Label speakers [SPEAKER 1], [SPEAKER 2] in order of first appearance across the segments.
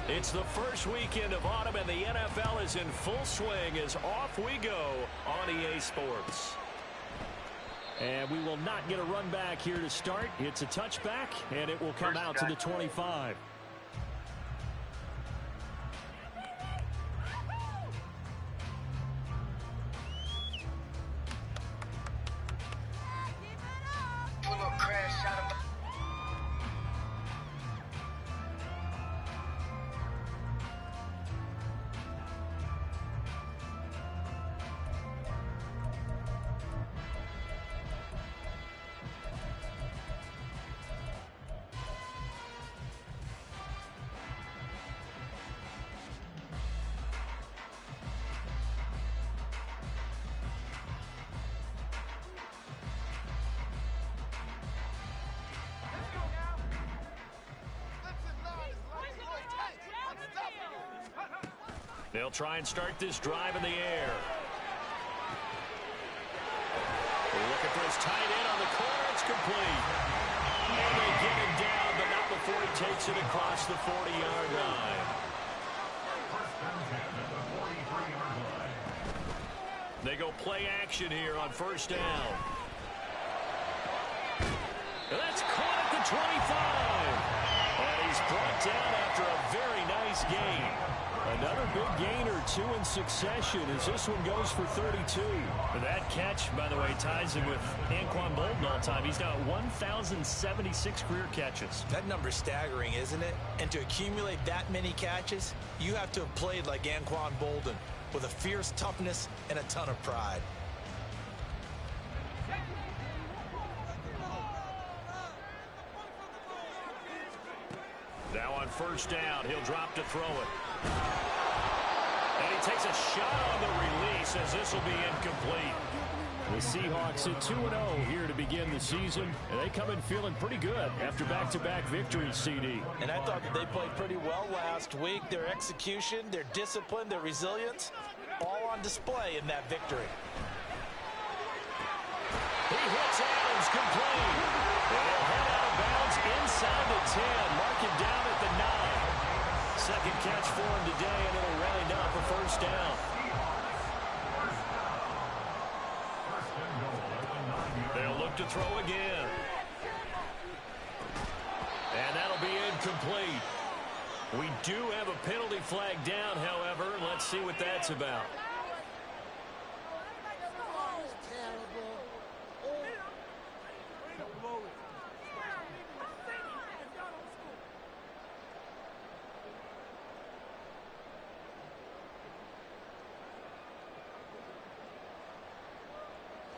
[SPEAKER 1] It's the first weekend of autumn, and the NFL is in full swing as off we go on EA Sports.
[SPEAKER 2] And we will not get a run back here to start. It's a touchback, and it will come out to the 25.
[SPEAKER 1] They'll try and start this drive in the air. Look at this tight end on the corner. It's complete. And they get him down, but not before he takes it across the 40-yard line. They go play action here on first down. And that's caught at the 25. And he's brought down after a very nice gain. Another big gain or two in succession as this one goes for 32.
[SPEAKER 2] That catch, by the way, ties him with Anquan Bolden all time. He's got 1,076 career catches.
[SPEAKER 3] That number's staggering, isn't it? And to accumulate that many catches, you have to have played like Anquan Bolden with a fierce toughness and a ton of pride.
[SPEAKER 1] Now on first down, he'll drop to throw it. And he takes a shot on the release as this will be incomplete.
[SPEAKER 2] The Seahawks at 2-0 here to begin the season. And they come in feeling pretty good after back-to-back victories, CD.
[SPEAKER 3] And I thought that they played pretty well last week. Their execution, their discipline, their resilience, all on display in that victory.
[SPEAKER 1] He hits Adams complete. They'll head out of bounds inside the 10. Mark him down at the 9. Second catch for him today, and it'll round up a first down. They'll look to throw again. And that'll be incomplete. We do have a penalty flag down, however. Let's see what that's about.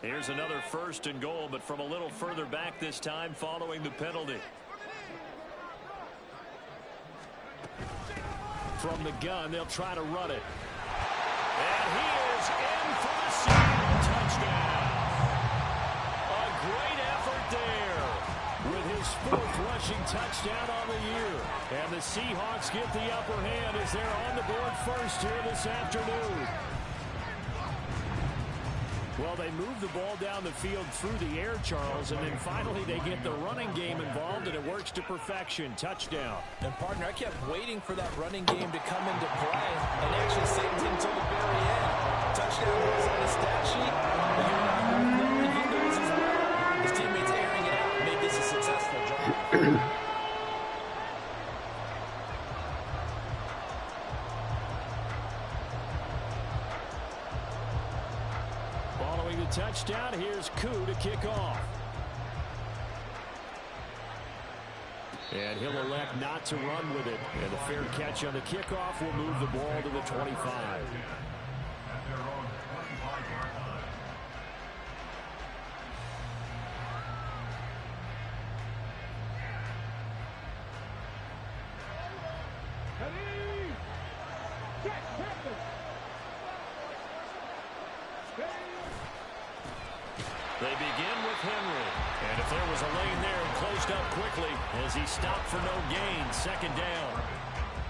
[SPEAKER 1] Here's another first and goal, but from a little further back this time following the penalty.
[SPEAKER 2] From the gun, they'll try to run it.
[SPEAKER 1] And he is in for the single touchdown. A great effort there.
[SPEAKER 2] With his fourth rushing touchdown on the year. And the Seahawks get the upper hand as they're on the board first here this afternoon. Well, they move the ball down the field through the air, Charles, and then finally they get the running game involved, and it works to perfection. Touchdown.
[SPEAKER 3] And, partner, I kept waiting for that running game to come into play and actually saved him until the very end. Touchdown goes on his stat sheet. But you're not going to know, and he knows as well. His teammates airing it out made this a successful drive.
[SPEAKER 2] Touchdown. Here's Koo to kick off. And he'll elect not to run with it. And a fair catch on the kickoff will move the ball to the 25.
[SPEAKER 1] They begin with Henry. And if there was a lane there, it closed up quickly as he stopped for no gain. Second down.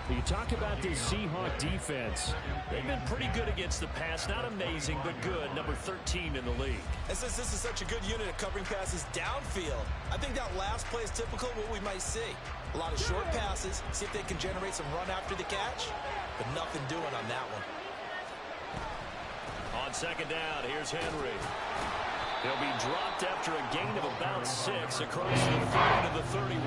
[SPEAKER 2] You talk about this Seahawk defense.
[SPEAKER 1] They've been pretty good against the pass. Not amazing, but good. Number 13 in the league.
[SPEAKER 3] And since this is such a good unit of covering passes downfield, I think that last play is typical of what we might see. A lot of short passes, see if they can generate some run after the catch, but nothing doing on that one.
[SPEAKER 1] On second down, here's Henry. He'll be dropped after a gain of about 6 across the 30 to the 31.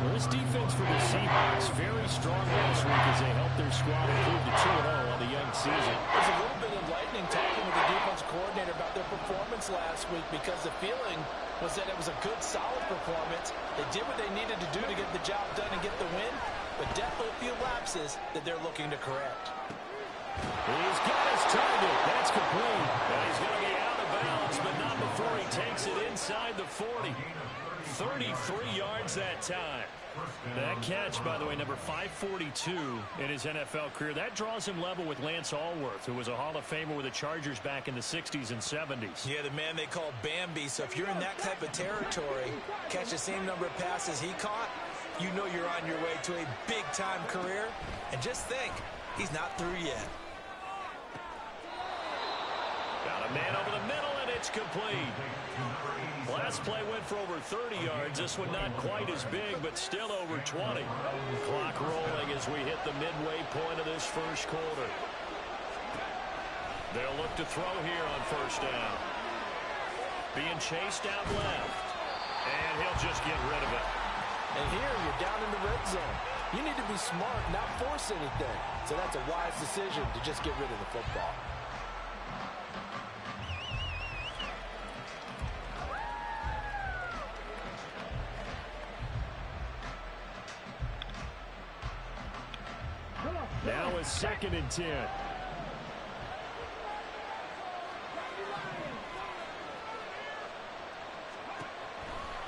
[SPEAKER 2] Well, this defense for the Seahawks very strong last week as they helped their squad improve to 2-0 on the young season.
[SPEAKER 3] It was a little bit enlightening talking with the defense coordinator about their performance last week because the feeling was that it was a good, solid performance. They did what they needed to do to get the job done and get the win, but definitely a few lapses that they're looking to correct.
[SPEAKER 2] He's got his target. That's complete.
[SPEAKER 1] And he's going to be out of bounds, but not before he takes it inside the 40. 33 yards that time. That catch, by the way, number 542 in his NFL career. That draws him level with Lance Allworth, who was a Hall of Famer with the Chargers back in the 60s and 70s.
[SPEAKER 3] Yeah, the man they call Bambi. So if you're in that type of territory, catch the same number of passes he caught, you know you're on your way to a big-time career. And just think, he's not through yet.
[SPEAKER 1] Got a man over the middle, and it's complete. Last play went for over 30 yards. This one not quite as big, but still over 20. Clock rolling as we hit the midway point of this first quarter. They'll look to throw here on first down. Being chased out left. And he'll just get rid of it.
[SPEAKER 3] And here you're down in the red zone. You need to be smart, not force anything. So that's a wise decision to just get rid of the football.
[SPEAKER 2] Now it's 2nd and 10.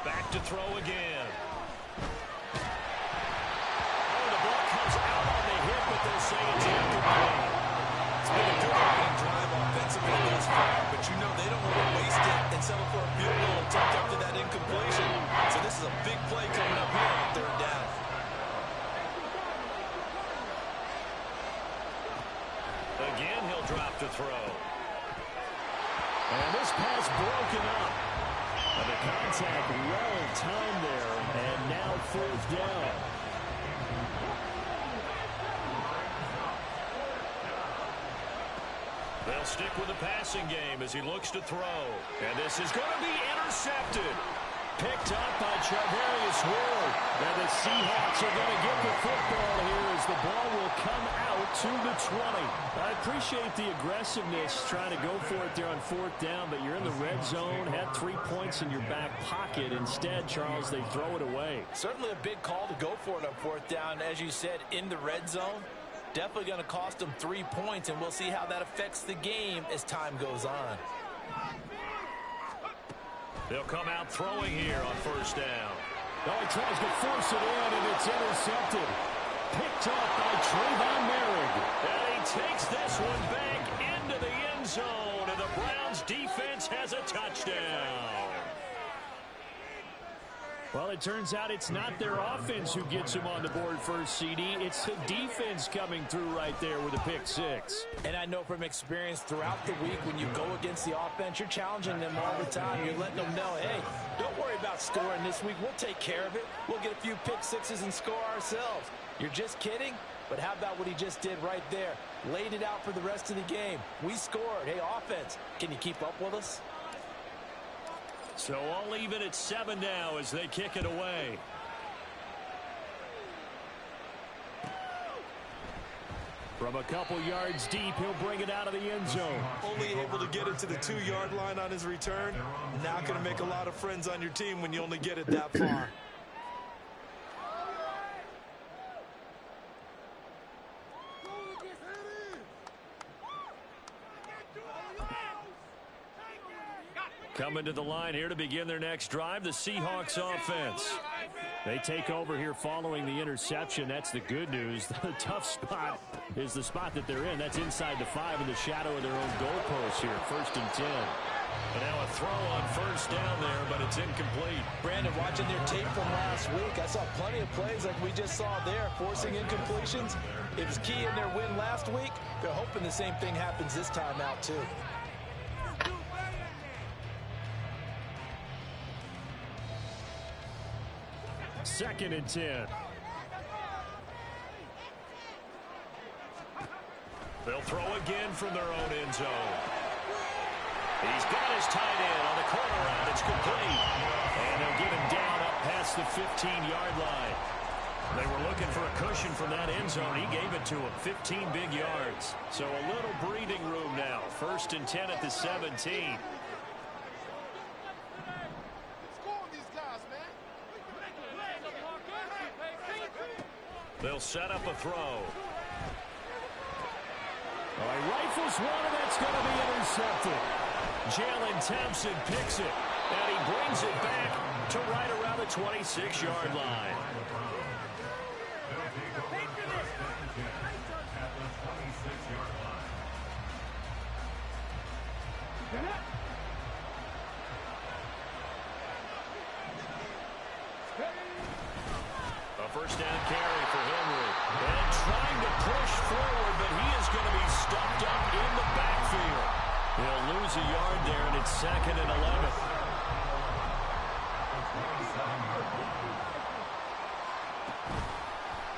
[SPEAKER 1] Back to throw again. Oh, the ball comes out on the hit, but they'll say it's incomplete.
[SPEAKER 3] It's been a good opening drive offensively thus far, but you know they don't want to waste it and settle for a field goal attempt after that incompletion. So this is a big play coming up here on 3rd down.
[SPEAKER 1] Again, he'll drop to throw.
[SPEAKER 2] And this pass broken up. And the contact well timed there. And now 4th down.
[SPEAKER 1] They'll stick with the passing game as he looks to throw. And this is going to be intercepted. Picked up by Charvarius Ward. And the Seahawks are going to get the football here as the ball will come out to the 20.
[SPEAKER 2] I appreciate the aggressiveness trying to go for it there on 4th down, but you're in the red zone, had 3 points in your back pocket. Instead, Charles, they throw it away.
[SPEAKER 3] Certainly a big call to go for it on 4th down. As you said, in the red zone. Definitely going to cost them 3 points, and we'll see how that affects the game as time goes on.
[SPEAKER 1] They'll come out throwing here on first down.
[SPEAKER 2] Oh, he tries to force it in, and it's intercepted. Picked off by Trayvon Merrick.
[SPEAKER 1] And he takes this one back into the end zone, and the Browns defense has a touchdown.
[SPEAKER 2] Well, it turns out it's not their offense who gets him on the board first, CD. It's the defense coming through right there with a pick 6.
[SPEAKER 3] And I know from experience throughout the week when you go against the offense, you're challenging them all the time. You're letting them know, hey, don't worry about scoring this week. We'll take care of it. We'll get a few pick 6s and score ourselves. You're just kidding? But how about what he just did right there? Laid it out for the rest of the game. We scored. Hey, offense, can you keep up with us?
[SPEAKER 1] So all even at 7 now as they kick it away.
[SPEAKER 2] From a couple yards deep, he'll bring it out of the end zone.
[SPEAKER 3] Only able to get it to the 2-yard line on his return. Not going to make a lot of friends on your team when you only get it that far.
[SPEAKER 1] Coming to the line here to begin their next drive, the Seahawks offense.
[SPEAKER 2] They take over here following the interception. That's the good news. The tough spot is the spot that they're in. That's inside the 5 in the shadow of their own goalpost here. 1st and 10.
[SPEAKER 1] And now a throw on 1st down there, but it's incomplete.
[SPEAKER 3] Brandon, watching their tape from last week, I saw plenty of plays like we just saw there, forcing incompletions. It was key in their win last week. They're hoping the same thing happens this time out, too.
[SPEAKER 2] Second and 10.
[SPEAKER 1] They'll throw again from their own end zone. He's got his tight end on the corner route. It's complete. And they'll get him down up past the 15-yard line. They were looking for a cushion from that end zone. He gave it to him. 15 big yards. So a little breathing room now. 1st and 10 at the 17. They'll set up a throw.
[SPEAKER 2] All right, rifles one, and that's going to be intercepted.
[SPEAKER 1] Jalen Thompson picks it, and he brings it back to right around the 26-yard line. A 1st down carry for Henry. And trying to push forward, but he is going to be stuffed up in the backfield. He'll lose a yard there, and it's 2nd and 11.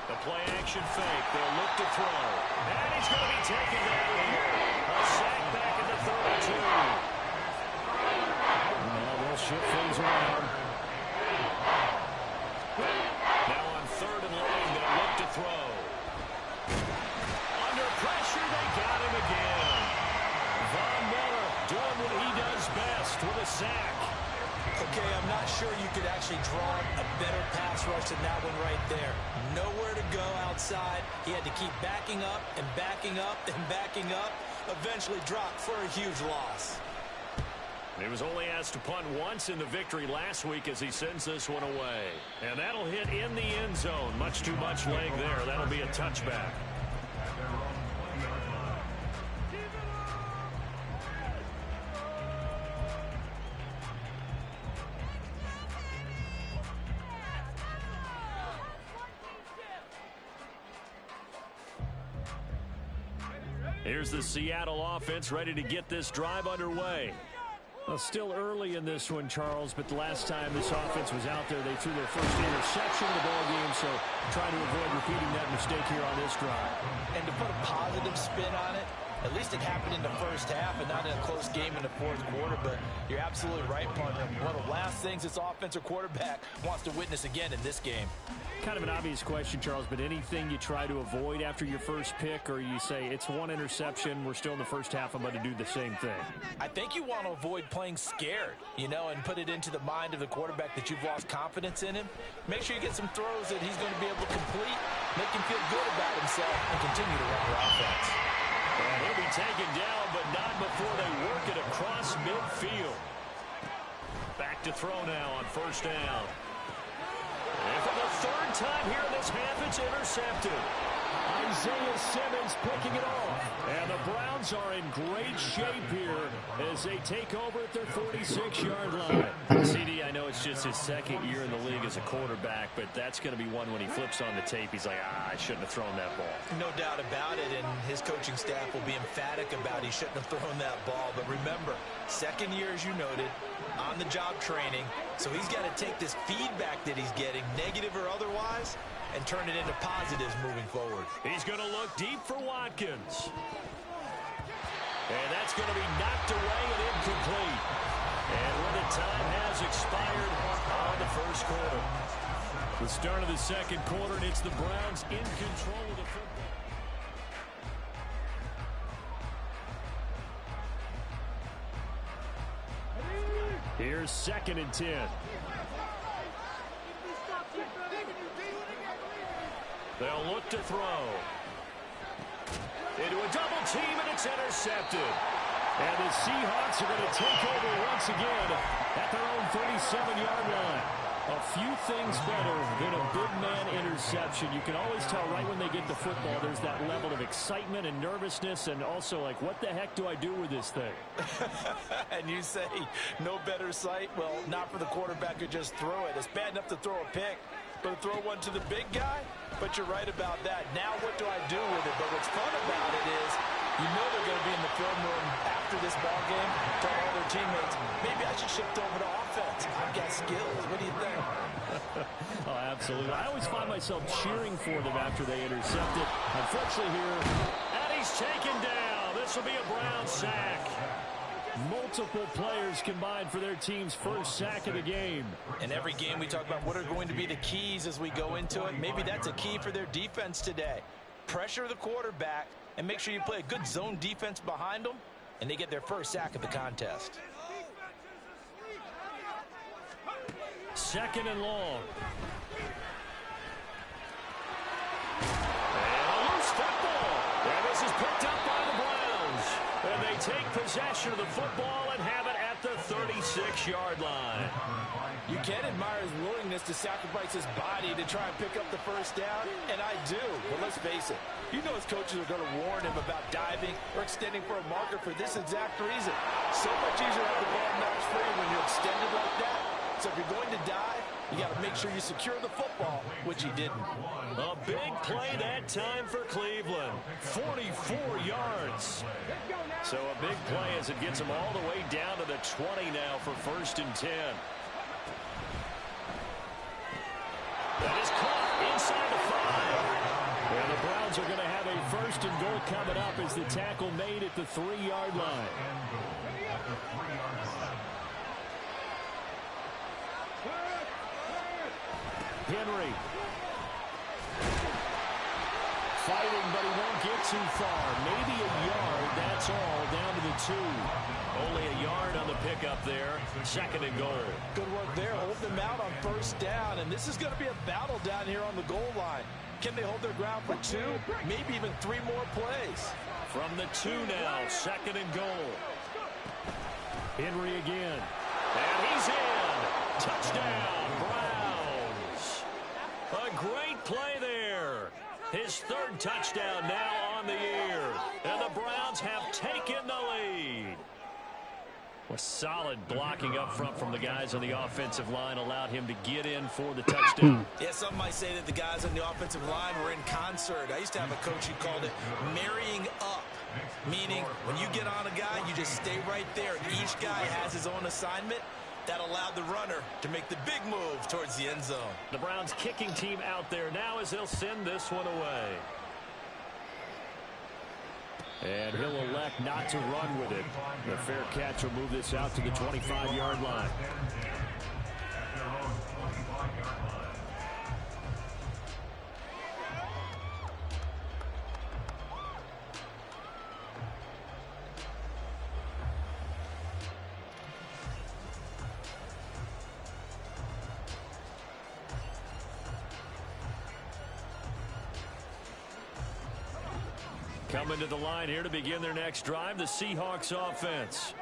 [SPEAKER 1] The play action fake. They'll look to throw. And he's going to be taken down here. A sack back at the 32.
[SPEAKER 2] Well, they'll shift things around.
[SPEAKER 1] Now on 3rd and long, they'll look to throw. Under pressure, they got him again. Von Miller doing what he does best with a sack.
[SPEAKER 3] Okay, I'm not sure you could actually draw a better pass rush than that one right there. Nowhere to go outside. He had to keep backing up and backing up and backing up. Eventually dropped for a huge loss.
[SPEAKER 1] He was only asked to punt once in the victory last week as he sends this one away. And that'll hit in the end zone. Much too much leg there. That'll be a touchback. Here's the Seattle offense ready to get this drive underway.
[SPEAKER 2] Well, still early in this one, Charles, but the last time this offense was out there, they threw their first interception of the ball game, so trying to avoid repeating that mistake here on this drive.
[SPEAKER 3] And to put a positive spin on it, at least it happened in the 1st half and not in a close game in the 4th quarter, but you're absolutely right, partner. One of the last things this offensive quarterback wants to witness again in this game.
[SPEAKER 2] Kind of an obvious question, Charles, but anything you try to avoid after your first pick, or you say it's one interception, we're still in the 1st half, I'm going to do the same thing?
[SPEAKER 3] I think you want to avoid playing scared, and put it into the mind of the quarterback that you've lost confidence in him. Make sure you get some throws that he's going to be able to complete, make him feel good about himself, and continue to run your offense.
[SPEAKER 1] And he'll be taken down, but not before they work it across midfield. Back to throw now on 1st down. And for the 3rd time here in this half, it's intercepted.
[SPEAKER 2] Isaiah Simmons picking it off. And the Browns are in great shape here as they take over at their 46-yard line.
[SPEAKER 1] CD, I know it's just his 2nd year in the league as a quarterback, but that's going to be one when he flips on the tape. He's like, I shouldn't have thrown that ball.
[SPEAKER 3] No doubt about it, and his coaching staff will be emphatic about he shouldn't have thrown that ball. But remember, 2nd year, as you noted, on-the-job training, so he's got to take this feedback that he's getting, negative or otherwise, and turn it into positives moving forward.
[SPEAKER 1] He's going to look deep for Watkins. And that's going to be knocked away and incomplete. And when the time has expired on the 1st quarter. The start of the 2nd quarter, and it's the Browns in control of the football.
[SPEAKER 2] Here's 2nd and 10.
[SPEAKER 1] They'll look to throw. Into a double team, and it's intercepted.
[SPEAKER 2] And the Seahawks are going to take over once again at their own 37-yard line. A few things better than a big man interception. You can always tell right when they get the football, there's that level of excitement and nervousness, and also like, what the heck do I do with this thing?
[SPEAKER 3] And you say, no better sight? Well, not for the quarterback who just throw it. It's bad enough to throw a pick, but to throw one to the big guy? But you're right about that. Now what do I do with it? But what's fun about it is, you know they're going to be in the film room after this ball game, tell all their teammates, maybe I should shift over to offense. I've got skills. What do you think?
[SPEAKER 2] Oh, absolutely. I always find myself cheering for them after they intercept it. Unfortunately here,
[SPEAKER 1] and he's taken down. This will be a Brown sack.
[SPEAKER 2] multiple players combined for their team's first sack of the game.
[SPEAKER 3] In every game we talk about what are going to be the keys as we go into it. Maybe that's a key for their defense today. Pressure the quarterback and make sure you play a good zone defense behind them, and they get their first sack of the contest.
[SPEAKER 2] Second and long.
[SPEAKER 1] And a loose football. And this is picked up by the Browns. And they take possession of the football and have it at the 36-yard line.
[SPEAKER 3] You can admire his willingness to sacrifice his body to try and pick up the first down, and I do. But let's face it, you know his coaches are going to warn him about diving or extending for a marker for this exact reason. So much easier to have the ball notch free when you're extended like that. So if you're going to dive, you got to make sure you secure the football, which he didn't.
[SPEAKER 1] A big play that time for Cleveland. 44 yards. So a big play as it gets them all the way down to the 20 now for 1st and 10. That is caught inside the 5.
[SPEAKER 2] And the Browns are going to have a 1st and goal coming up as the tackle made at the 3-yard line. Henry. Fighting, but he won't get too far. Maybe a yard, that's all, down to the 2.
[SPEAKER 1] Only a yard on the pickup there. 2nd and goal.
[SPEAKER 3] Good work there, holding them out on 1st down. And this is going to be a battle down here on the goal line. Can they hold their ground for 2? Maybe even 3 more plays.
[SPEAKER 1] From the 2 now, 2nd and goal.
[SPEAKER 2] Henry again.
[SPEAKER 1] And he's in. Touchdown, Browns. A great play there. His 3rd touchdown now on the year. And the Browns have taken the lead. A solid blocking up front from the guys on the offensive line allowed him to get in for the touchdown.
[SPEAKER 3] Yeah, some might say that the guys on the offensive line were in concert. I used to have a coach who called it marrying up, meaning when you get on a guy, you just stay right there. Each guy has his own assignment. That allowed the runner to make the big move towards the end zone.
[SPEAKER 1] The Browns kicking team out there now as they'll send this one away.
[SPEAKER 2] And he'll elect not to run with it. The fair catch will move this out to the 25-yard line.
[SPEAKER 1] Coming to the line here to begin their next drive, the Seahawks offense.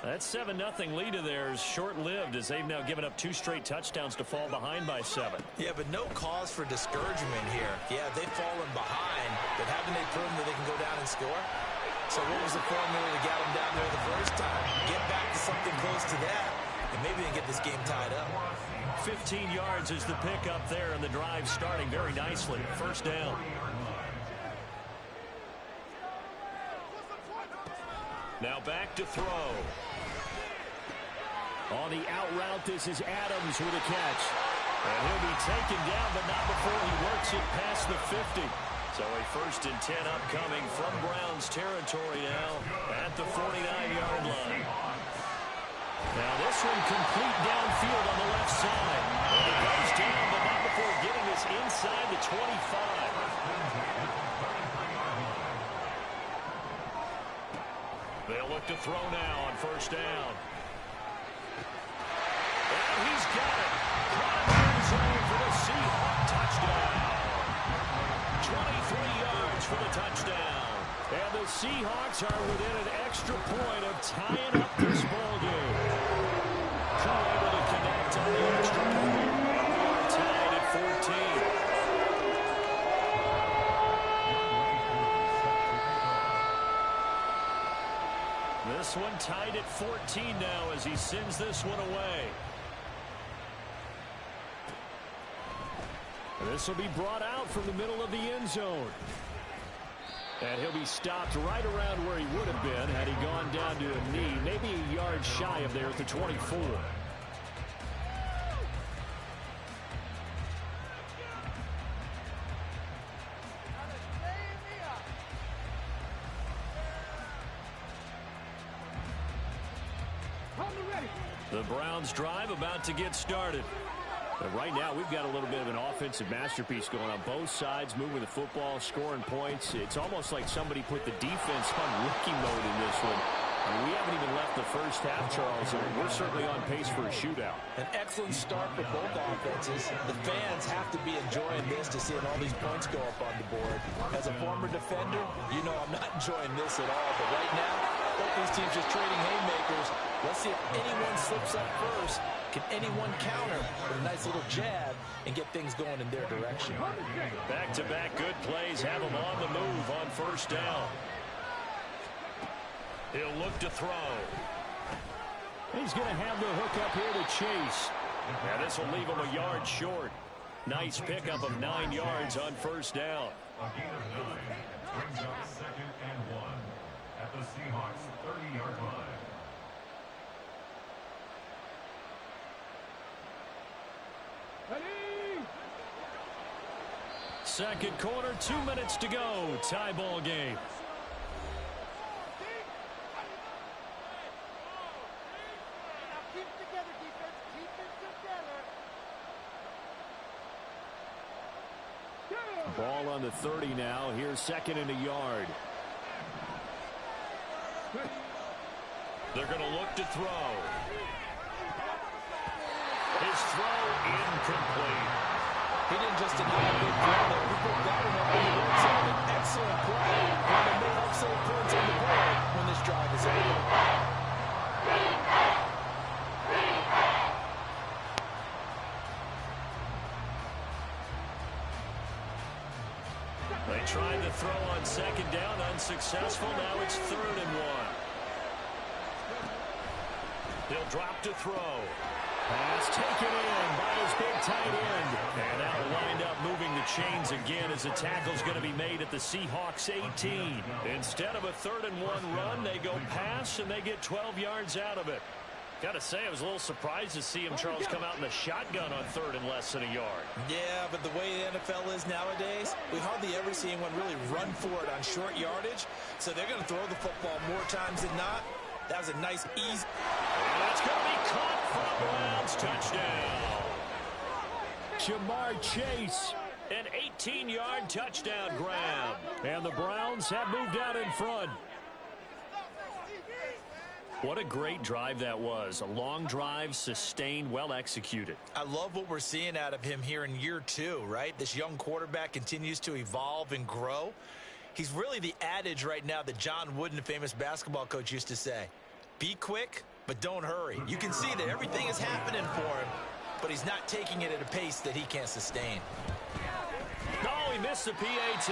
[SPEAKER 1] That 7-0 lead of theirs short-lived as they've now given up 2 straight touchdowns to fall behind by 7.
[SPEAKER 3] Yeah, but no cause for discouragement here. Yeah, they've fallen behind, but haven't they proven that they can go down and score? So what was the formula to get them down there the first time? Get back to something close to that, and maybe they get this game tied up.
[SPEAKER 1] 15 yards is the pickup there, and the drive starting very nicely. 1st down. Now back to throw.
[SPEAKER 2] On the out route, this is Adams with a catch.
[SPEAKER 1] And he'll be taken down, but not before he works it past the 50. So a 1st and 10 upcoming from Browns territory now at the 49-yard line.
[SPEAKER 2] Now this one complete downfield on the left side.
[SPEAKER 1] And it goes down, but not before getting this inside the 25. They'll look to throw now on 1st down. And he's got it. Caught in the zone for the Seahawk touchdown. 23 yards for the touchdown.
[SPEAKER 2] And the Seahawks are within an extra point of tying up this ball game.
[SPEAKER 1] Able to connect on the extra point. this one tied at 14 now as he sends this one away.
[SPEAKER 2] This will be brought out from the middle of the end zone. And he'll be stopped right around where he would have been had he gone down to a knee, maybe a yard shy of there at the 24. The Browns drive about to get started. But right now, we've got a little bit of an offensive masterpiece going on both sides, moving the football, scoring points. It's almost like somebody put the defense on rookie mode in this one. I mean, we haven't even left the first half, Charles, and we're certainly on pace for a shootout.
[SPEAKER 3] An excellent start for both offenses. The fans have to be enjoying this to seeing all these points go up on the board. As a former defender, you know I'm not enjoying this at all. But right now, both these teams just trading haymakers. Let's see if anyone slips up first. Can anyone counter with a nice little jab and get things going in their direction?
[SPEAKER 1] Back-to-back good plays have them on the move on first down. He'll look to throw.
[SPEAKER 2] He's going to have the hook up here to Chase.
[SPEAKER 1] Now this will leave him a yard short. Nice pickup of 9 yards on first down.
[SPEAKER 4] Brings up 2nd and 1 at the Seahawks 30-yard line.
[SPEAKER 1] Second quarter, 2 minutes to go. Tie ball game.
[SPEAKER 2] Ball on the 30 now. Here's 2nd and a yard.
[SPEAKER 1] They're going to look to throw. His throw incomplete.
[SPEAKER 3] He didn't just deny a big throw there. He put that one up on the right side. An excellent play. And they made excellent points on the board when this drive is over.
[SPEAKER 1] They tried to throw on 2nd down, unsuccessful. Now it's 3rd and 1. He'll drop to throw.
[SPEAKER 2] Pass taken in by his big tight end.
[SPEAKER 1] And now lined up moving the chains again as the tackle's going to be made at the Seahawks 18. Instead of a 3rd and 1 run, they go pass and they get 12 yards out of it. Got to say, I was a little surprised to see him, Charles, come out in the shotgun on 3rd and less than a yard.
[SPEAKER 3] Yeah, but the way the NFL is nowadays, we hardly ever see anyone really run for it on short yardage. So they're going to throw the football more times than not. That was a nice, easy.
[SPEAKER 1] And that's going to be caught for a Browns touchdown.
[SPEAKER 2] Jamar Chase.
[SPEAKER 1] An 18-yard touchdown grab.
[SPEAKER 2] And the Browns have moved out in front.
[SPEAKER 1] What a great drive that was. A long drive, sustained, well executed.
[SPEAKER 3] I love what we're seeing out of him here in year 2, right? This young quarterback continues to evolve and grow. He's really the adage right now that John Wooden, the famous basketball coach, used to say. Be quick, but don't hurry. You can see that everything is happening for him, but he's not taking it at a pace that he can't sustain.
[SPEAKER 1] Oh, he missed the PAT.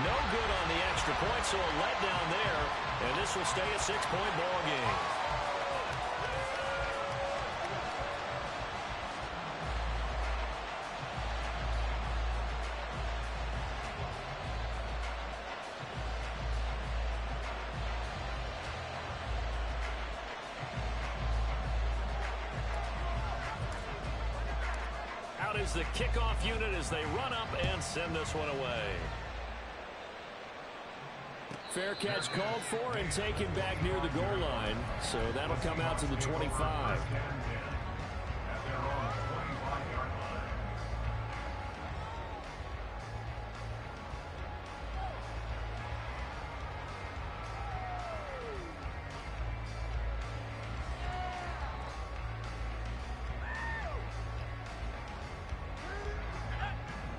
[SPEAKER 1] No good on the extra point, so a letdown there. And this will stay a 6-point ball game. Out is the kickoff unit as they run up and send this one away.
[SPEAKER 2] Fair catch called for and taken back near the goal line. So that'll come out to the 25.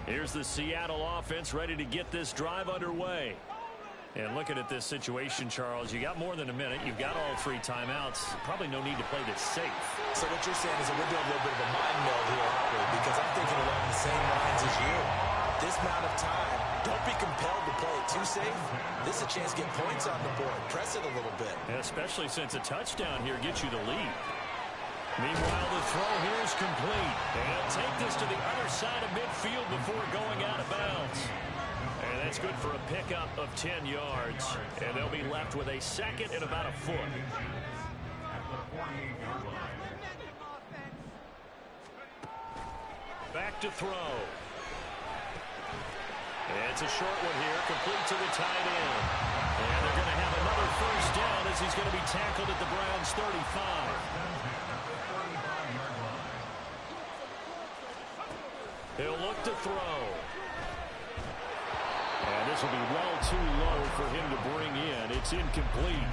[SPEAKER 1] Here's the Seattle offense ready to get this drive underway. And looking at this situation, Charles, you got more than a minute. You've got all 3 timeouts. Probably no need to play this safe.
[SPEAKER 3] So what you're saying is that we're doing a little bit of a mind meld here, aren't we? Because I'm thinking along the same lines as you. This this amount of time, don't be compelled to play it too safe. This is a chance to get points on the board. Press it a little bit.
[SPEAKER 1] Yeah, especially since a touchdown here gets you the lead. Meanwhile, the throw here is complete. And take this to the other side of midfield before going out of bounds. And that's good for a pickup of 10 yards. And they'll be left with a second and about a foot. Back to throw. And it's a short one here, complete to the tight end. And they're going to have another first down as he's going to be tackled at the Browns' 35. He'll look to throw. And this will be well too low for him to bring in. It's incomplete.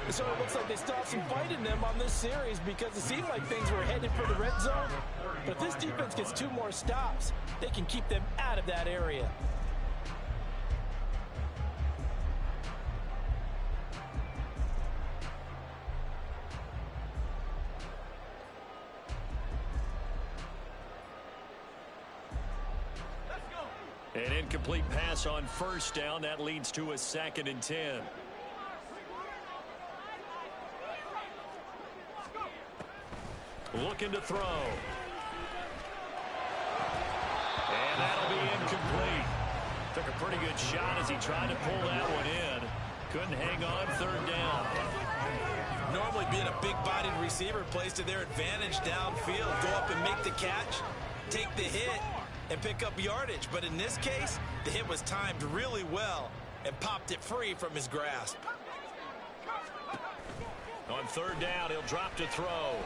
[SPEAKER 3] So it looks like they still have some fight in them on this series because it seemed like things were headed for the red zone. But if this defense gets 2 more stops, they can keep them out of that area.
[SPEAKER 1] An incomplete pass on first down. That leads to a 2nd and 10. Looking to throw. And that'll be incomplete. Took a pretty good shot as he tried to pull that one in. Couldn't hang on 3rd down.
[SPEAKER 3] Normally being a big-bodied receiver plays to their advantage downfield. Go up and make the catch, take the hit, and pick up yardage. But in this case, the hit was timed really well and popped it free from his grasp.
[SPEAKER 1] On 3rd down, he'll drop to throw.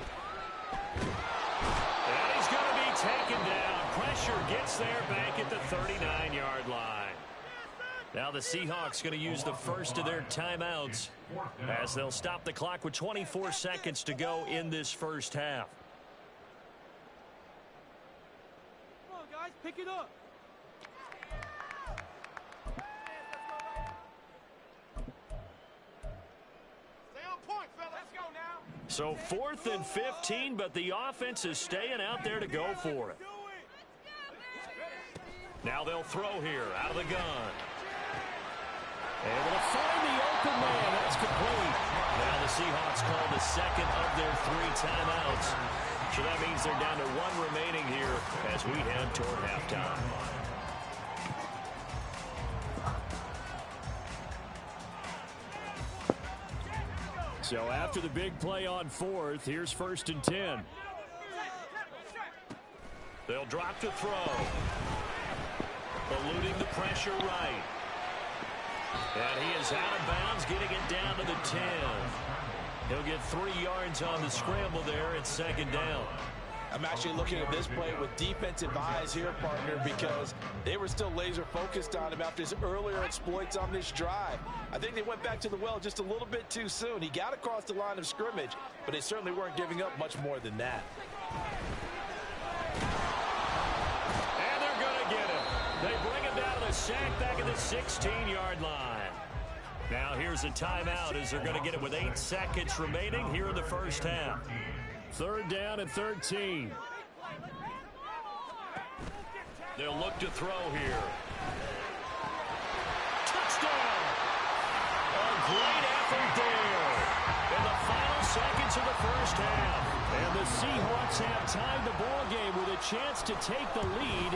[SPEAKER 1] And he's going to be taken down. Pressure gets there back at the 39-yard line. Now the Seahawks going to use the first of their timeouts as they'll stop the clock with 24 seconds to go in this first half.
[SPEAKER 5] Come on, guys, pick it up.
[SPEAKER 1] So 4th and 15, but the offense is staying out there to go for it. Now they'll throw here out of the gun. Able to find the open man. That's complete. Now the Seahawks call the 2nd of their 3 timeouts. So that means they're down to 1 remaining here as we head toward halftime. So after the big play on 4th, here's 1st and 10. They'll drop to throw. Eluding the pressure right. And he is out of bounds, getting it down to the 10. He'll get 3 yards on the scramble there at 2nd down.
[SPEAKER 3] I'm actually looking at this play with defensive eyes here, partner, because they were still laser focused on him after his earlier exploits on this drive. I think they went back to the well just a little bit too soon. He got across the line of scrimmage, but they certainly weren't giving up much more than that.
[SPEAKER 1] And they're going to get him. They bring him down to the sack back at the 16-yard line. Now here's a timeout as they're going to get it with 8 seconds remaining here in the first half. 3rd down and 13. They'll look to throw here. Touchdown! A great effort there in the final seconds of the first half. And the Seahawks have tied the ball game with a chance to take the lead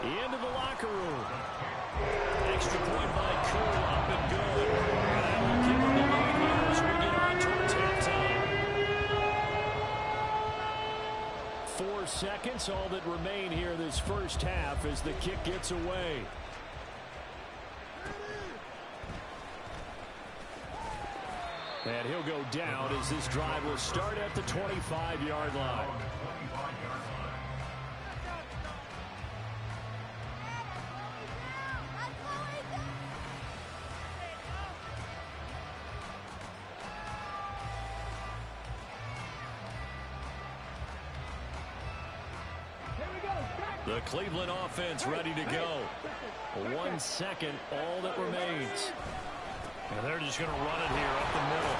[SPEAKER 1] into the locker room. Extra point by Cool, up and good. And that will give them the lead here as we get on towards halftime. 4 seconds, all that remain here this first half as the kick gets away. And he'll go down as this drive will start at the 25-yard line. The Cleveland offense ready to go. 1 second, all that remains. And they're just going to run it here up the middle.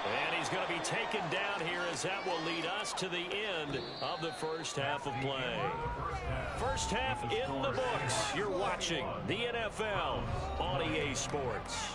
[SPEAKER 2] And he's going to be taken down here as that will lead us to the end of the first half of play. First half in the books. You're watching the NFL on EA Sports.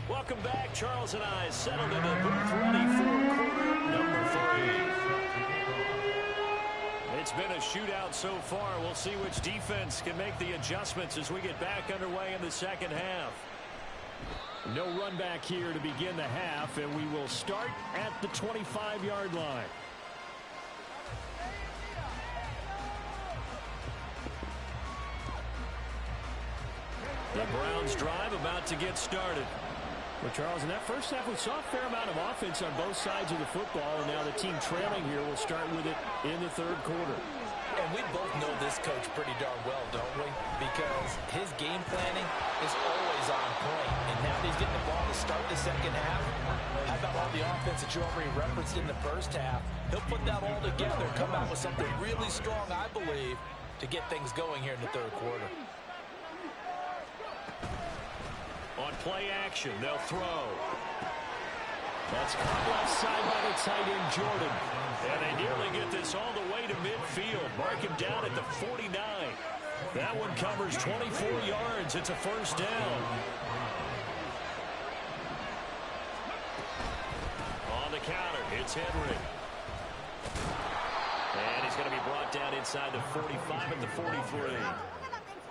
[SPEAKER 2] Welcome back. Charles and I settled into the booth ready for quarter number 3. It's been a shootout so far. We'll see which defense can make the adjustments as we get back underway in the second half. No run back here to begin the half, and we will start at the 25-yard line. The Browns drive about to get started. Well, Charles, in that first half, we saw a fair amount of offense on both sides of the football, and now the team trailing here will start with it in the third quarter.
[SPEAKER 3] And we both know this coach pretty darn well, don't we? Because his game planning is always on point. And now that he's getting the ball to start the second half, how about all the offense that you already referenced in the first half? He'll put that all together, come out with something really strong, I believe, to get things going here in the third quarter.
[SPEAKER 2] On play action, they'll throw. That's caught left side by the tight end, Jordan. And they nearly get this all the way to midfield. Mark him down at the 49. That one covers 24 yards. It's a first down. On the counter, it's Henry. And he's going to be brought down inside the 45 at the 43.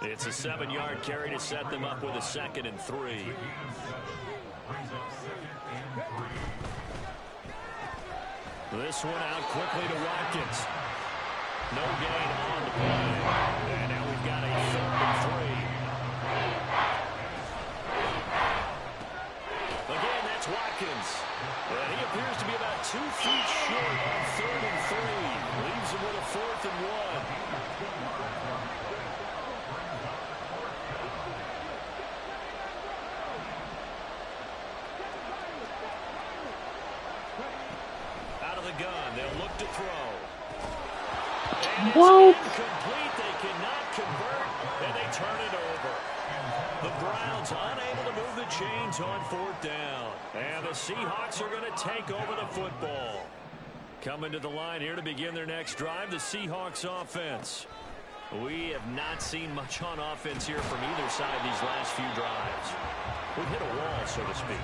[SPEAKER 2] It's a 7-yard carry to set them up with a 2nd and 3. This one out quickly to Watkins. No gain on the play. And now we've got a 3rd and 3. Again, that's Watkins. And he appears to be about 2 feet short on 3rd and 3. Leaves him with a 4th and 1. Gun. They'll look to throw. And it's incomplete. They cannot convert, and they turn it over. The Browns unable to move the chains on 4th down. And the Seahawks are going to take over the football. Coming to the line here to begin their next drive, the Seahawks offense. We have not seen much on offense here from either side these last few drives. We've hit a wall, so to speak.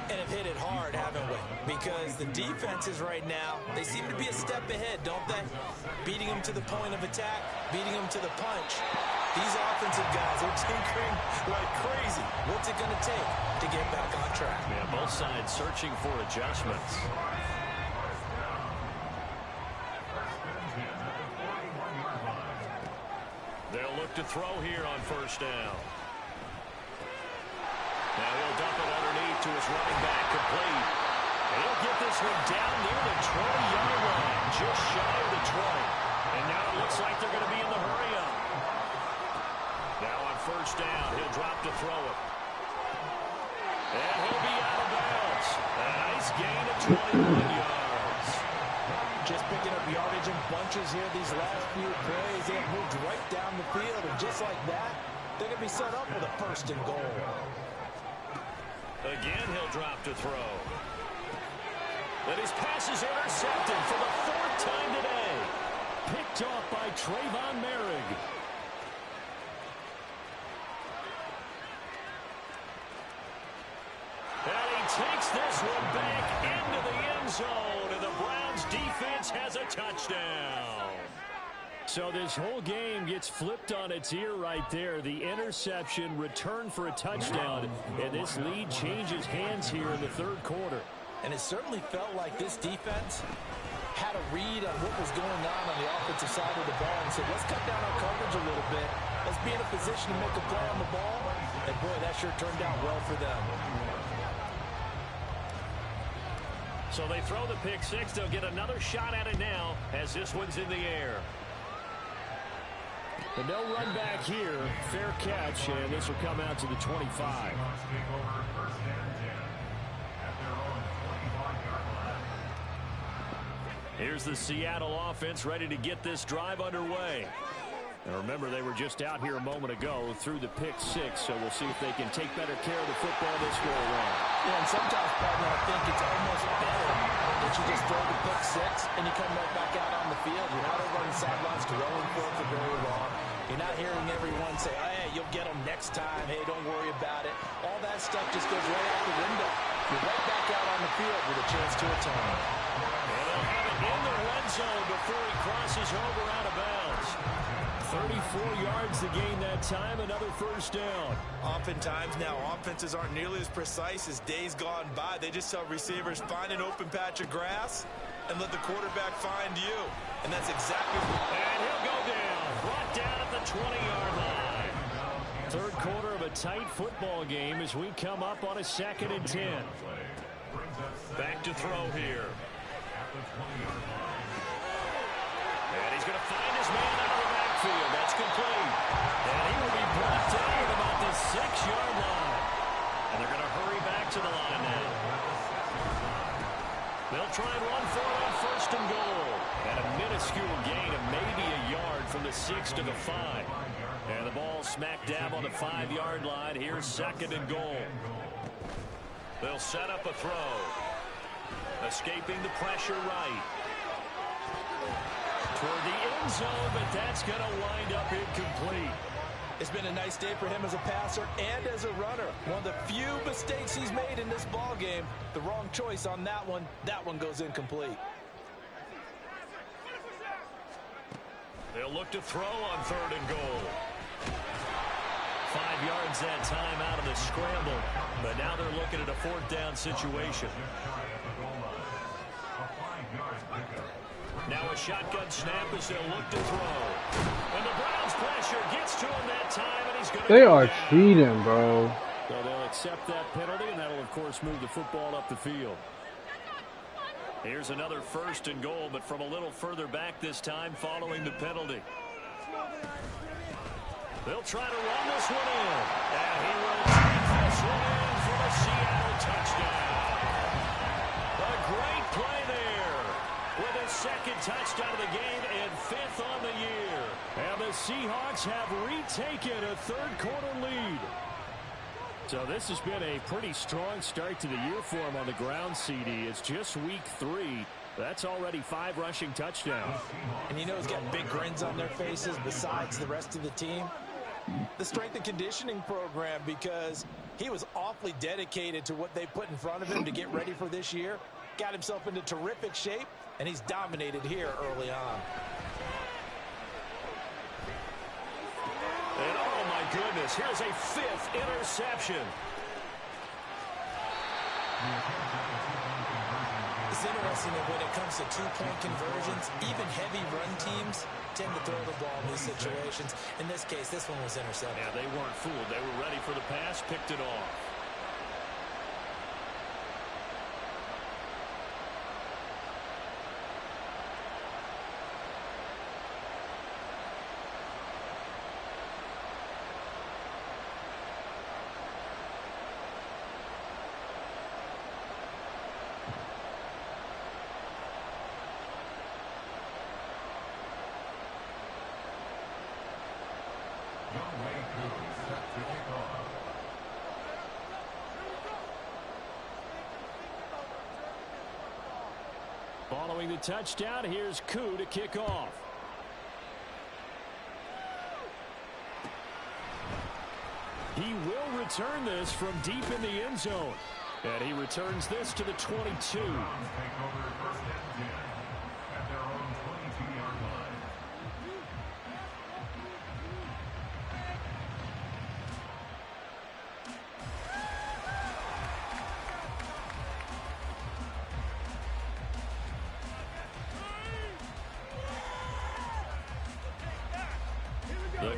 [SPEAKER 3] And have hit it hard, haven't we? Because the defenses right now, they seem to be a step ahead, don't they? Beating them to the point of attack, beating them to the punch. These offensive guys are tinkering like crazy. What's it going to take to get back on track?
[SPEAKER 2] Yeah, both sides searching for adjustments. They'll look to throw here on 1st down. Now he'll dump it underneath to his running back, complete. And he'll get this one down near the 20-yard line, just shy of the 20. And now it looks like they're going to be in the hurry-up. Now on 1st down, he'll drop to throw it. And he'll be out of bounds. A nice gain of 21 yards.
[SPEAKER 3] Just picking up yardage in bunches here these last few plays. They have moved right down the field, and just like that, they're going to be set up with a 1st and goal.
[SPEAKER 2] Again, he'll drop to throw. And his pass is intercepted for the 4th time today. Picked off by Trayvon Merrick. And he takes this one back into the end zone, and the Browns defense has a touchdown. So this whole game gets flipped on its ear right there. The interception, return for a touchdown, and this lead changes hands here in the third quarter.
[SPEAKER 3] And it certainly felt like this defense had a read on what was going on the offensive side of the ball and said, let's cut down our coverage a little bit. Let's be in a position to make a play on the ball. And, boy, that sure turned out well for them.
[SPEAKER 1] So they throw the pick six. They'll get another shot at it now as this one's in the air.
[SPEAKER 2] But no run back here. Fair catch, and this will come out to the 25.
[SPEAKER 1] Here's the Seattle offense ready to get this drive underway.
[SPEAKER 2] Now remember, they were just out here a moment ago through the pick six, so we'll see if they can take better care of the football this go around.
[SPEAKER 3] Yeah, and sometimes, partner, I think it's almost better that you just throw the pick six and you come right back out on the field. You're not over on the sidelines throwing for very long. You're not hearing everyone say, hey, you'll get them next time. Hey, don't worry about it. All that stuff just goes right out the window. You're right back out on the field with a chance to atone.
[SPEAKER 1] And they'll have it in the red zone before he crosses over out of bounds. 34 yards to gain that time, another first down.
[SPEAKER 3] Oftentimes now, offenses aren't nearly as precise as days gone by. They just tell receivers, find an open patch of grass and let the quarterback find you. And that's exactly what...
[SPEAKER 1] And he'll go down, brought down at the 20-yard line.
[SPEAKER 2] Third quarter of a tight football game as we come up on a 2nd and 10.
[SPEAKER 1] Back to throw here. And he's going to find his man out of the backfield. That's complete. And he will be brought down at about the 6-yard line. And they're going to hurry back to the line now. They'll try and run for it on 1st and goal. And a minuscule gain of maybe a yard from the 6 to the 5. And the ball smack dab on the 5-yard line. Here's 2nd and goal. They'll set up a throw. Escaping the pressure right. Toward the end zone, but that's going to wind up incomplete.
[SPEAKER 3] It's been a nice day for him as a passer and as a runner. One of the few mistakes he's made in this ball game. The wrong choice on that one. That one goes incomplete.
[SPEAKER 1] They'll look to throw on 3rd and goal. 5 yards that time out of the scramble. But now they're looking at a 4th down situation. Now a shotgun snap as they'll look to throw. And the Browns pressure gets to him that time, and he's going to...
[SPEAKER 6] They are cheating, bro.
[SPEAKER 2] So they'll accept that penalty, and that'll, of course, move the football up the field.
[SPEAKER 1] Here's another 1st and goal, but from a little further back this time following the penalty. They'll try to run this one in. And he will take this one in for the Seattle touchdown. A great play there. With his 2nd touchdown of the game and 5th on the year.
[SPEAKER 2] And the Seahawks have retaken a 3rd quarter lead. So this has been a pretty strong start to the year for him on the ground, CD. It's just week 3. That's already 5 rushing touchdowns.
[SPEAKER 3] And you know he's got big grins on their faces besides the rest of the team. The strength and conditioning program, because he was awfully dedicated to what they put in front of him to get ready for this year. Got himself into terrific shape, and he's dominated here early on.
[SPEAKER 1] And oh my goodness, here's a 5th interception.
[SPEAKER 3] It's interesting that when it comes to 2-point conversions, even heavy run teams tend to throw the ball in these situations. In this case, this one was intercepted.
[SPEAKER 1] Yeah, they weren't fooled. They were ready for the pass, picked it off.
[SPEAKER 2] Following the touchdown, here's Koo to kick off. He will return this from deep in the end zone. And he returns this to the 22.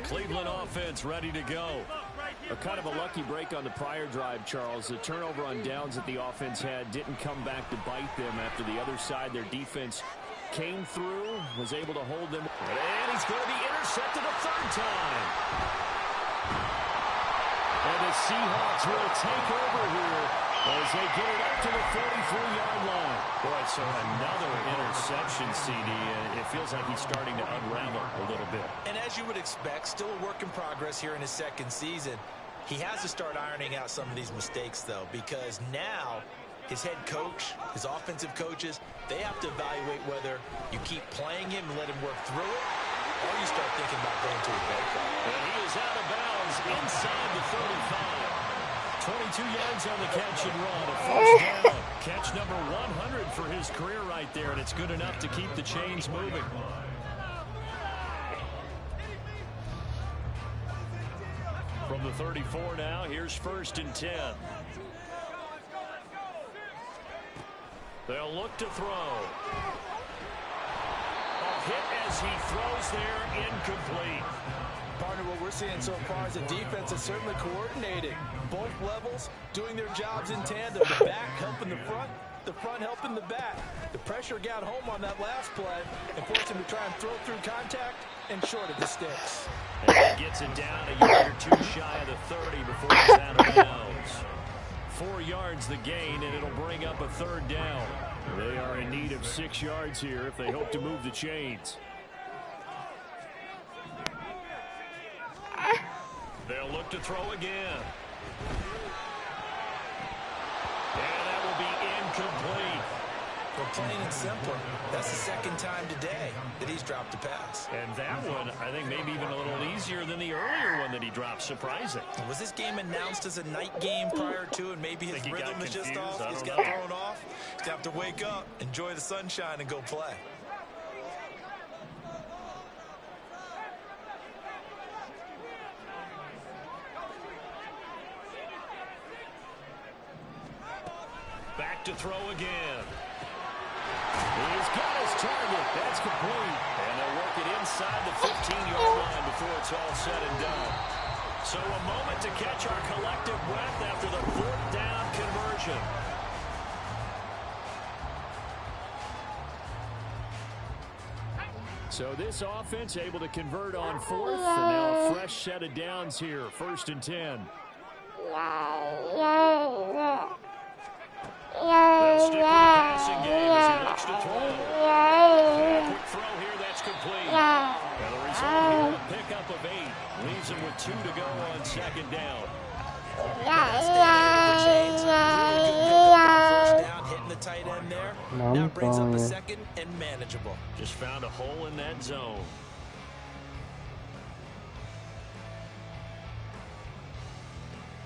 [SPEAKER 1] Cleveland offense ready to go.
[SPEAKER 2] A kind of a lucky break on the prior drive, Charles. The turnover on downs that the offense had didn't come back to bite them after the other side. Their defense came through, was able to hold them.
[SPEAKER 1] And he's going to be intercepted a third time. And the Seahawks will take over here as they get it up to the 43-yard line. Boy, so another interception, CD. It feels like he's starting to unravel a little bit.
[SPEAKER 3] And as you would expect, still a work in progress here in his second season. He has to start ironing out some of these mistakes, though, because now his head coach, his offensive coaches, they have to evaluate whether you keep playing him and let him work through it, or you start thinking about going to a red card.
[SPEAKER 1] And he is out of bounds inside the 35. 22 yards on the catch and run. A first down. Catch number 100 for his career right there, and it's good enough to keep the chains moving. From the 34 now, here's 1st and 10. They'll look to throw. A hit as he throws there, incomplete.
[SPEAKER 3] Partner, what we're seeing so far is a defense that's certainly coordinated. Both levels doing their jobs in tandem. The back helping the front helping the back. The pressure got home on that last play and forced him to try and throw through contact and short of the sticks.
[SPEAKER 1] And he gets it down a yard or two shy of the 30 before he's out of bounds. 4 yards the gain, and it'll bring up a 3rd down. They are in need of 6 yards here if they hope to move the chains. They'll look to throw again. And that will be incomplete.
[SPEAKER 3] Well, plain and simple, that's the second time today that he's dropped a pass.
[SPEAKER 1] And that one, I think, maybe even a little easier than the earlier one that he dropped. Surprising.
[SPEAKER 3] Was this game announced as a night game prior to, and maybe his rhythm is just off? He's got thrown off. He's got to wake up, enjoy the sunshine, and go play.
[SPEAKER 1] Back to throw again. He's got his target. That's complete. And they'll work it inside the 15-yard line before it's all said and done. So a moment to catch our collective breath after the 4th down conversion. So this offense able to convert on 4th, and now a fresh set of downs here. 1st and 10. They'll stick with the passing game as he looks to throw. And a quick throw here, that's complete. And the result here, a pickup of 8. Leaves him with 2 to go on 2nd down.
[SPEAKER 3] First down, hitting the tight end there. Now brings up a 2nd and manageable.
[SPEAKER 1] Just found a hole in that zone.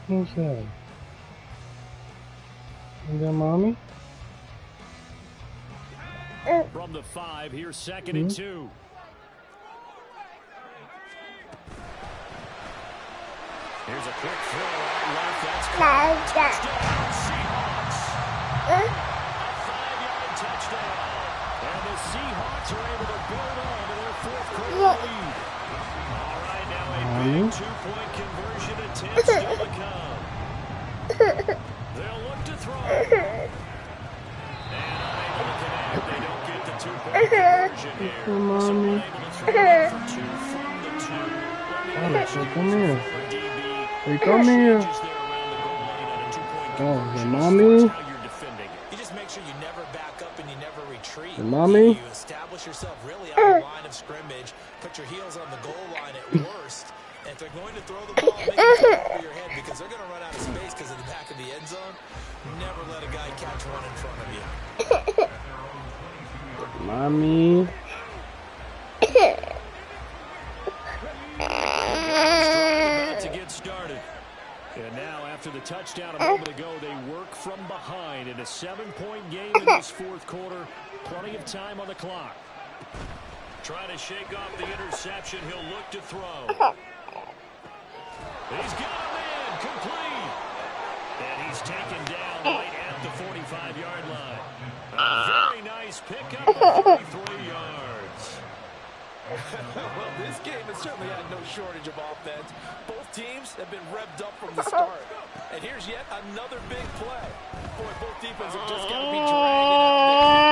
[SPEAKER 6] Who's that? Is that mommy?
[SPEAKER 1] From the 5, here's 2nd and 2. Here's a quick throw out left. That's caught. Touchdown, Seahawks. A 5-yard touchdown. And the Seahawks are able to build on to their 4th quarter lead. All right, now a big 2-point conversion attempt still to come. They'll look to throw. And unable to connect. They don't get the 2-point conversion here. So unable to throw it for 2 from the 2.
[SPEAKER 6] Come here. Hey, come here. Oh, the mommy.
[SPEAKER 3] You just make sure you never back up and you never retreat.
[SPEAKER 6] The mommy.
[SPEAKER 3] You establish yourself really on the line of scrimmage. Put your heels on the goal line at worst. And if they're going to throw the ball, make it over your head because they're going to run out of space because of the back of the end zone. Never let a guy catch one in front of you.
[SPEAKER 6] Mommy.
[SPEAKER 1] About to get started. And now, after the touchdown a moment ago, they work from behind in a 7-point game in this 4th quarter. Plenty of time on the clock. Trying to shake off the interception. He'll look to throw. He's got a man complete. And he's taken down right at the 45-yard line. A very nice pickup of 33 yards.
[SPEAKER 3] Well, this game has certainly had no shortage of offense. Both teams have been revved up from the start. And here's yet another big play. Boy, both defenses have just got to be dragging out there.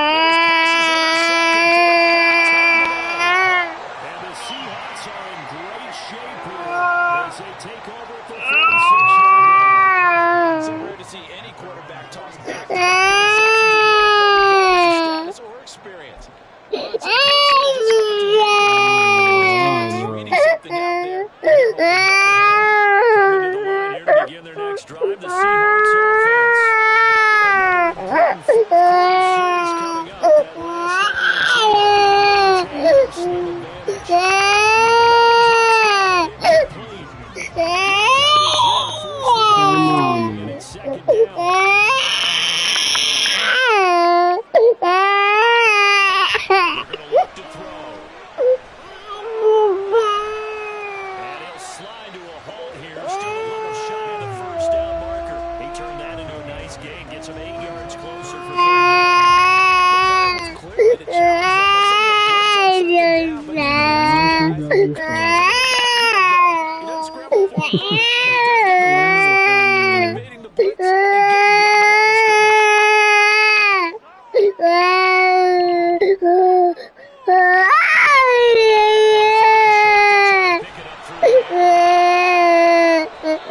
[SPEAKER 2] And the Seahawks are in great shape here as they take over at the 46-yard line.
[SPEAKER 3] It's rare to see any quarterback toss back to status or experience. Well, it's reading something out there.
[SPEAKER 2] Coming to the line here to begin their next drive, the Seahawks offense. Another important fourth quarter series coming up. That last swing advantage. And it's second down.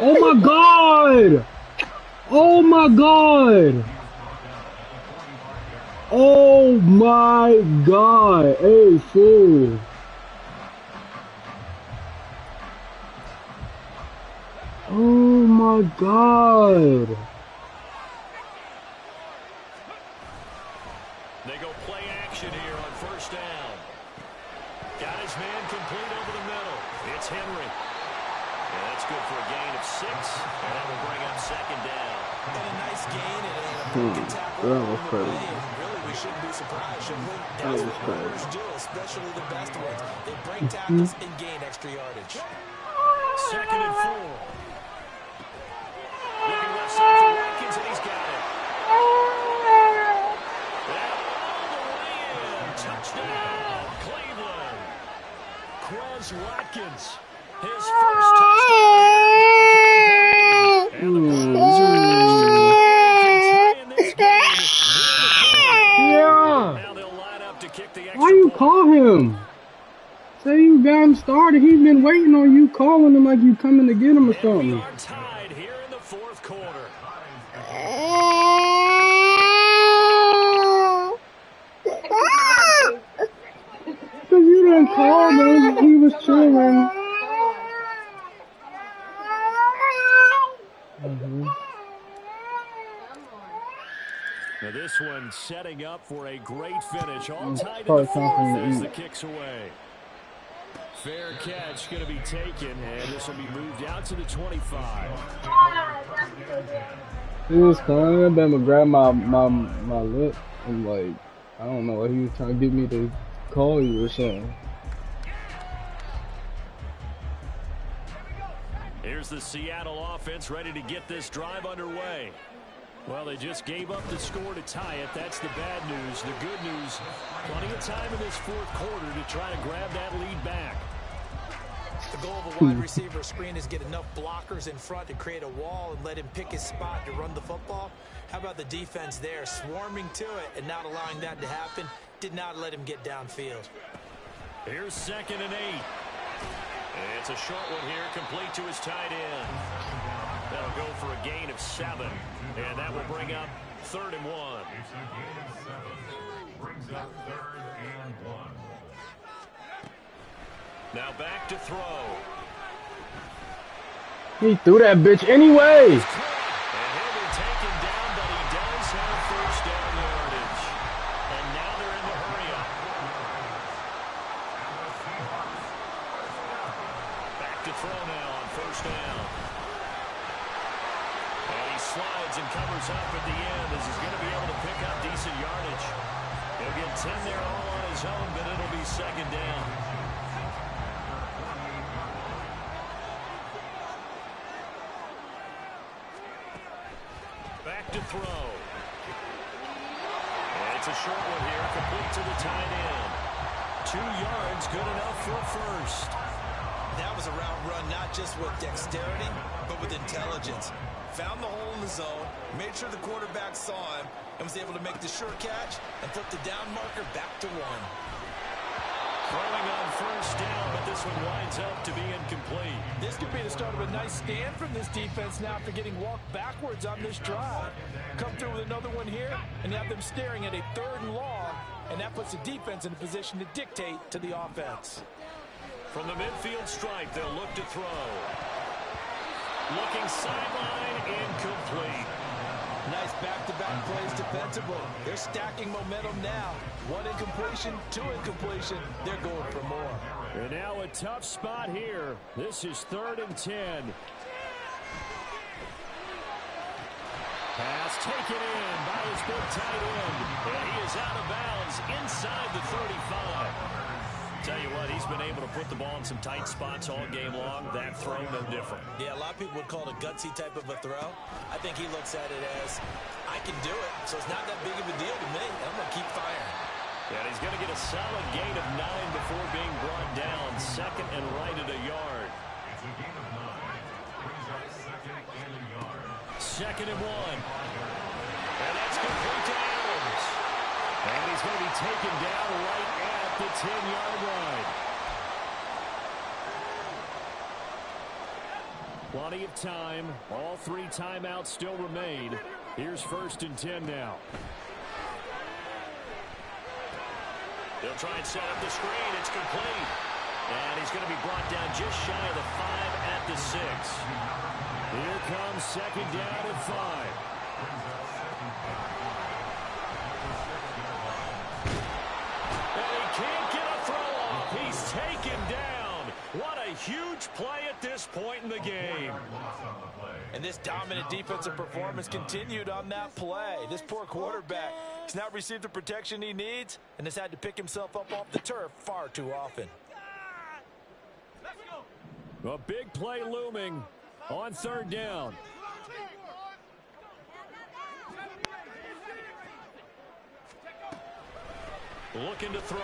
[SPEAKER 6] Oh my God! Oh my God! Oh my God! Hey, fool! Oh my God!
[SPEAKER 2] They go play action here on first down. Got his man complete over the middle. It's Henry. And that's good for a gain of 6. And that will bring up second down.
[SPEAKER 3] And a nice gain and a broken tackle.
[SPEAKER 6] That was crazy.
[SPEAKER 3] Really, we shouldn't be surprised, should we? That's what runners do, especially the best ones. They break tackles and gain extra yardage.
[SPEAKER 2] Second and 4. Looking left side for Watkins, and he's got it. That all the way in. Touchdown, Cleveland. Quez Watkins, his first touchdown. And the Browns are in this game.
[SPEAKER 6] Yeah!
[SPEAKER 2] Now they'll line up to kick the extra
[SPEAKER 6] Why you
[SPEAKER 2] point.
[SPEAKER 6] call him? Say you got him started. He's been waiting on you, calling him like you coming to get him or
[SPEAKER 2] And we
[SPEAKER 6] something.
[SPEAKER 2] are tied here in the fourth quarter.
[SPEAKER 6] Because you didn't call him. He was chilling.
[SPEAKER 2] Now this one setting up for a great finish. All tied in
[SPEAKER 6] probably
[SPEAKER 2] the
[SPEAKER 6] time for him
[SPEAKER 2] fourth
[SPEAKER 6] to
[SPEAKER 2] as
[SPEAKER 6] eat.
[SPEAKER 2] the kick's away. Fair catch going to be taken, and this will be moved out to the 25.
[SPEAKER 6] He was calling. That man would grab my lip and like, I don't know, he was trying to get me to call you or something.
[SPEAKER 2] Here's the Seattle offense ready to get this drive underway. Well, they just gave up the score to tie it. That's the bad news. The good news, plenty of time in this fourth quarter to try to grab that lead back.
[SPEAKER 3] The goal of a wide receiver screen is get enough blockers in front to create a wall and let him pick his spot to run the football. How about the defense there, swarming to it and not allowing that to happen? Did not let him get downfield.
[SPEAKER 2] Here's 2nd and 8. It's a short one here, complete to his tight end. That'll go for a gain of 7, and that will bring up 3rd and 1.
[SPEAKER 4] It's a gain of 7. Brings up 3rd and 1.
[SPEAKER 2] Now back to throw.
[SPEAKER 6] He threw that bitch anyway.
[SPEAKER 2] And he'll be taken down, but he does have first down yardage. And now they're in the hurry-up. Back to throw now on first down. And he slides and covers up at the end as he's going to be able to pick up decent yardage. He'll get 10 there all on his own, but it'll be second down. Back to throw. And it's a short one here, complete to the tight end.
[SPEAKER 1] 2 yards, good enough for a first.
[SPEAKER 3] That was a route run not just with dexterity, but with intelligence. Found the hole in the zone, made sure the quarterback saw him, and was able to make the sure catch and flip the down marker back to 1.
[SPEAKER 1] Throwing on first down, but this one winds up to be incomplete.
[SPEAKER 3] This could be the start of a nice stand from this defense now after getting walked backwards on this drive. Come through with another one here, and you have them staring at a 3rd and long, and that puts the defense in a position to dictate to the offense.
[SPEAKER 1] From the midfield stripe, they'll look to throw. Looking sideline, incomplete.
[SPEAKER 3] Nice back-to-back plays defensively. They're stacking momentum now. 1 incompletion, 2 incompletion. They're going for more.
[SPEAKER 2] And now a tough spot here. This is 3rd and 10. Pass taken in by his big tight end. And he is out of bounds inside the 35.
[SPEAKER 1] Tell you what, he's been able to put the ball in some tight spots all game long. That throw, no different.
[SPEAKER 3] Yeah, a lot of people would call it a gutsy type of a throw. I think he looks at it as, I can do it, so it's not that big of a deal to me. I'm going to keep firing.
[SPEAKER 1] And he's going to get a solid gain of 9 before being brought down. 2nd and right at a yard.
[SPEAKER 4] It's a gain of 9. Brings up 2nd and a yard.
[SPEAKER 1] 2nd and 1. And that's complete to Adams. And he's going to be taken down right at the 10-yard line.
[SPEAKER 2] Plenty of time. All 3 timeouts still remain. Here's 1st and 10 now.
[SPEAKER 1] They'll try and set up the screen. It's complete. And he's going to be brought down just shy of the 5 at the 6.
[SPEAKER 2] Here comes 2nd down and 5.
[SPEAKER 1] Can't get a throw off. He's taken down. What a huge play at this point in the game.
[SPEAKER 3] And this dominant defensive performance continued on that play. This poor quarterback has not received the protection he needs and has had to pick himself up off the turf far too often.
[SPEAKER 2] A big play looming on 3rd down.
[SPEAKER 1] Looking to throw.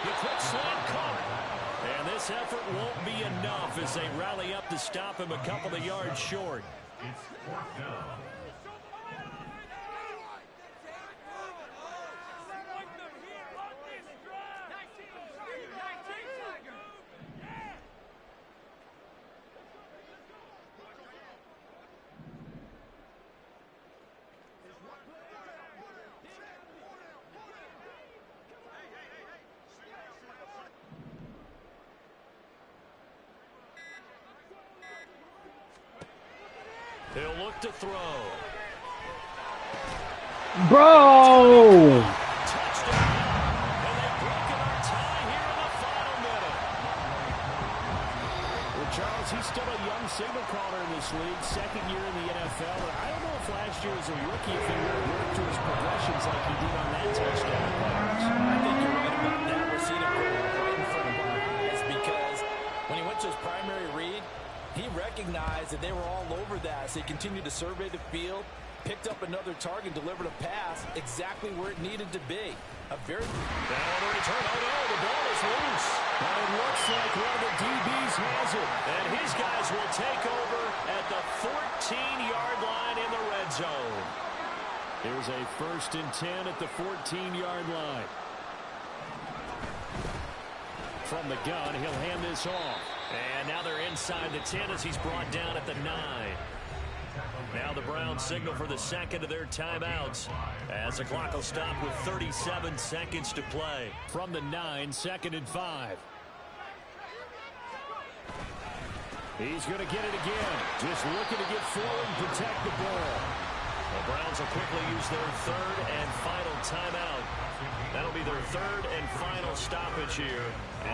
[SPEAKER 1] The quick slant caught. And this effort won't be enough as they rally up to stop him a couple of yards short.
[SPEAKER 4] It's 4th down.
[SPEAKER 1] He'll look to throw.
[SPEAKER 6] Bro!
[SPEAKER 1] Touchdown! And they've broken our tie here in the final minute.
[SPEAKER 2] Well, Charles, he's still a young signal caller in this league, 2nd year in the NFL. And I don't know if last year as a rookie if he really worked through his progressions like he did on that touchdown pass.
[SPEAKER 3] I think you're right about that. We're seeing it right in front of our eyes because when he went to his primary read, he recognized that they were all over that, so he continued to survey the field, picked up another target, delivered a pass exactly where it needed to be. A very...
[SPEAKER 1] Now on the return, oh no, the ball is loose.
[SPEAKER 2] And it looks like one of the DBs has it.
[SPEAKER 1] And his guys will take over at the 14-yard line in the red zone.
[SPEAKER 2] Here's a 1st and 10 at the 14-yard line. From the gun, he'll hand this off.
[SPEAKER 1] And now they're inside the 10 as he's brought down at the 9. Now the Browns signal for the 2nd of their timeouts as the clock will stop with 37 seconds to play.
[SPEAKER 2] From the 9, 2nd and 5. He's going to get it again. Just looking to get forward and protect the ball.
[SPEAKER 1] The Browns will quickly use their 3rd and final timeout. That'll be their 3rd and final stoppage here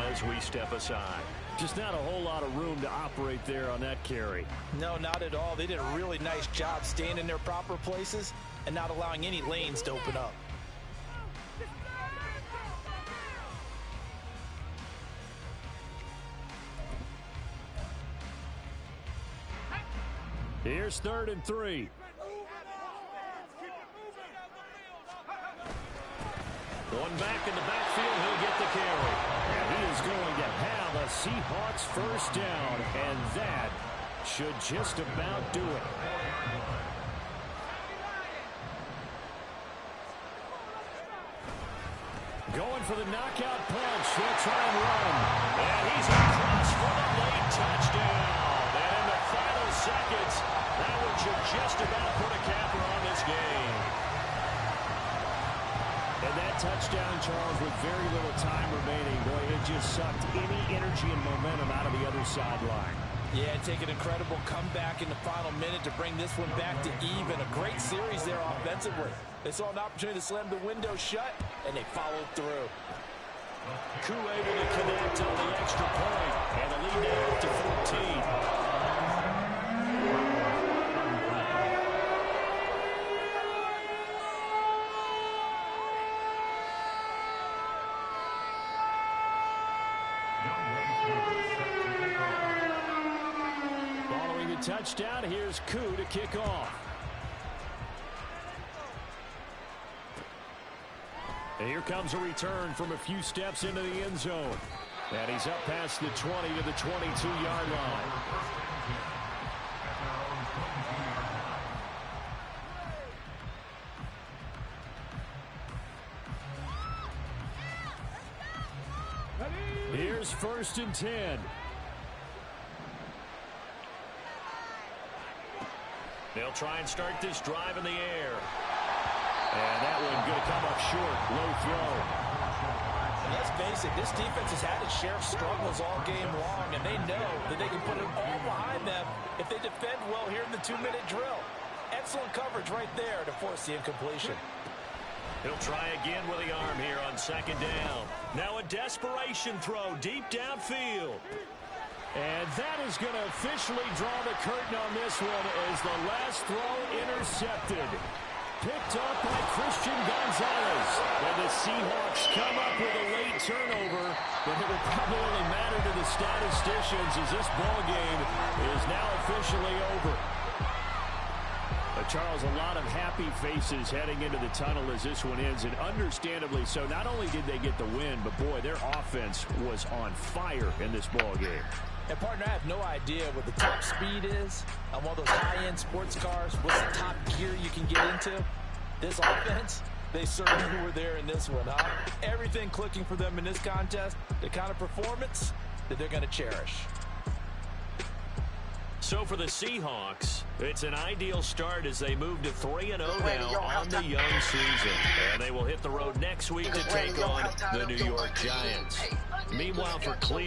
[SPEAKER 1] as we step aside.
[SPEAKER 2] Just not a whole lot of room to operate there on that carry.
[SPEAKER 3] No, not at all. They did a really nice job staying in their proper places and not allowing any lanes to open up.
[SPEAKER 2] Here's 3rd and 3. One back in the backfield, he'll get the carry. And he is going to have a Seahawks first down, and that should just about do it. Going for the knockout punch. He'll try and run. And he's across for the late touchdown. And in the final seconds, that one should just about put a capper on this game. And that touchdown, Charles, with very little time remaining, boy, it just sucked any energy and momentum out of the other sideline.
[SPEAKER 3] Yeah, take an incredible comeback in the final minute to bring this one back to even. A great series there offensively. They saw an opportunity to slam the window shut, and they followed through.
[SPEAKER 2] Koo able to connect on the extra point, and the lead now up to 14. Touchdown. Here's Koo to kick off. And here comes a return from a few steps into the end zone. And he's up past the 20 to the 22-yard line. Here's 1st and 10. They'll try and start this drive in the air. And that one going to come up short. Low throw.
[SPEAKER 3] And let's face it, this defense has had its share of struggles all game long, and they know that they can put it all behind them if they defend well here in the 2-minute drill. Excellent coverage right there to force the incompletion.
[SPEAKER 2] He'll try again with the arm here on 2nd down. Now a desperation throw deep downfield. And that is going to officially draw the curtain on this one as the last throw intercepted. Picked up by Christian Gonzalez. And the Seahawks come up with a late turnover, but it will probably only matter to the statisticians as this ball game is now officially over. Charles, a lot of happy faces heading into the tunnel as this one ends, and understandably so. Not only did they get the win, but boy, their offense was on fire in this ball game.
[SPEAKER 3] And partner, I have no idea what the top speed is on one of those high-end sports cars. What's the top gear you can get into? This offense, they certainly were there in this one, huh? Everything clicking for them in this contest, the kind of performance that they're going to cherish.
[SPEAKER 2] So for the Seahawks, it's an ideal start as they move to 3-0 now on the young season. And they will hit the road next week to take on the New York Giants. Meanwhile, for Cleveland,